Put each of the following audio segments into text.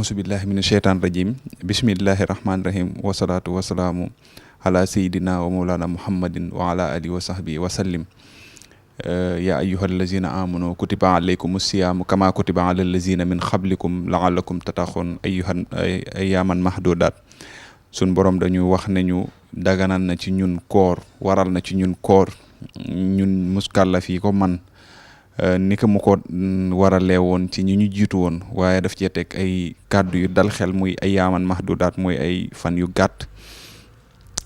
ahousubillahi min asheytaan rajim bismillahi rahmaani rahim wasalaatu wasalaamu ala sayidina wa mawlana muhammadin wa ala alihi wa sahbihi wa sallim ya ayyuha allazina amanu kutiba alaykum siyaamu kama kutiba ala allazina min qablikum laallakum tattaqun ayyaman mahdudat sun borom dañu wax ne ñu daganal na ci ñun koor waral na ci ñun koor ñun muskàllaf yi ko man ni ko mu ko waralee woon ci ñi ñu jiitu woon waaye daf cee teg ay kàddu yu dal xel muy ay yaaman mahdudaat muy ay fan yu gàtt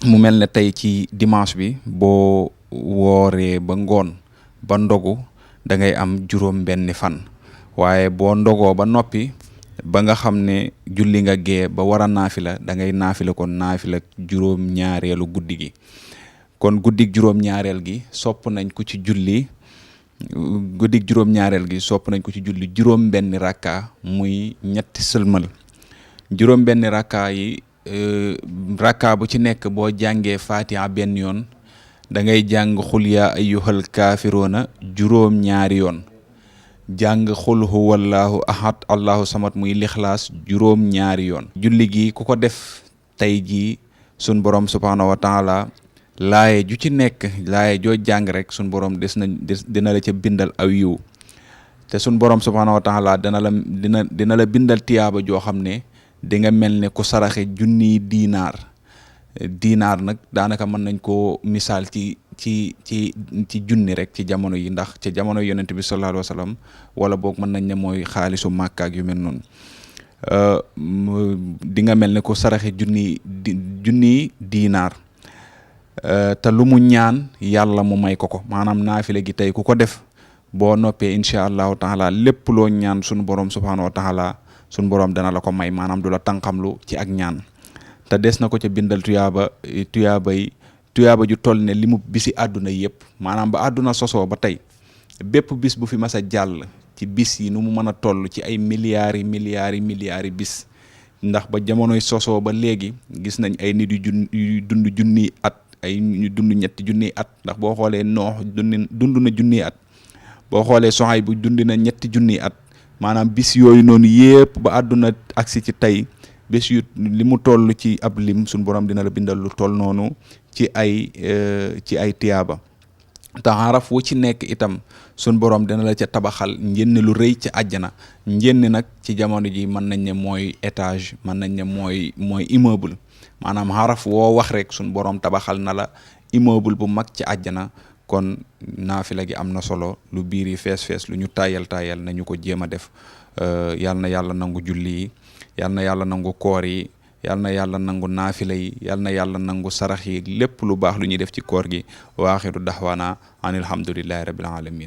mu mel ne tey ci dimanche bi boo wooree ba ngoon ba ndogu da ngay am juróom benni fan waaye boo ndogoo ba noppi ba nga xam ne julli nga gee ba war a naafila da ngay naafila kon naafila juróom ñaareelu guddi gi kon guddig juróom ñaareel gi sopp nañ ko ci julli guddig juróom ñaareel gi sopp nañ ko ci julli juróom benni rakka muy ñetti sëlmal juróom benni rakka yi rakka bu ci nekk boo jàngee fatiha benn yoon da ngay jàng xul yaa ayyuhal kaafiroona juróom ñaari yoon jàng xul huwallahu ahad allahu samad muy lixlaas juróom ñaari yoon julli gi ku ko def tey jii sun borom subhaanahu wa taala laaye ju ci nekk laaye joo jàng rek sun borom dina la ca bindal aw yiw te sun borom subhaanahu wa taala dina la bindal tiyaaba joo xam ne di nga mel ne ku saraxe junniy diinaar nag daanaka mën nañ koo misaal ci junni rek ci jamono yi ndax ci jamono yonent bi sallallahu alayhi wa sallam wala boog mën nañ ne mooy xaalisu Màkka ak yu mel noonu di nga mel ne ku saraxe junniy diinaar te lu mu ñaan yàlla mu may ko maanaam naafile gi tey ku ko def boo noppee incha allahu taala lépp loo ñaan sunu borom subhaanahu wa taala sunu borom dana la ko may maanaam du la tànqamlu ci ak ñaan te des na ko ca bindal tuyaaba ju toll ne li mu bisi àdduna yëpp maanaam ba àdduna sosoo ba tey bépp bis bu fi mas a jàll ci bis yi nu mu mën a toll ci ay milliards yi bis ndax ba jamonoy sosoo ba léegi gis nañ ay nit yu dund junniy at ay ñu dund ñetti junniy at ndax boo xoolee Noox dund na junniy at boo xoolee Soxayb bu dund na ñetti junniy at maanaam bis yooyu noonu yëpp ba àdduna agsi ci tey bis yu li mu toll ci ab lim suñ borom dina la bindal lu toll noonu ci ay tiyaaba te xaraf wu ci nekk itam suñ borom dina la ca tabaxal njënn lu rëy ci àjjana njënn nag ci jamono ji mën nañ ne mooy étage mën nañ ne mooy immeuble maanaam xaraf woo wax rek suñ borom tabaxal na la immeuble bu mag ci àjjana kon naafila gi am na solo lu biir yi fees lu ñu tayal nañu ko jéem a def yal na yàlla nangu julli yi yal na yàlla nangu koor yi yal na yàlla nangu naafila yi yal na yàlla nangu sarax yi lépp lu baax lu ñuy def ci koor gi waaxiru daxwaana an alhamdulillahi rabbil alamin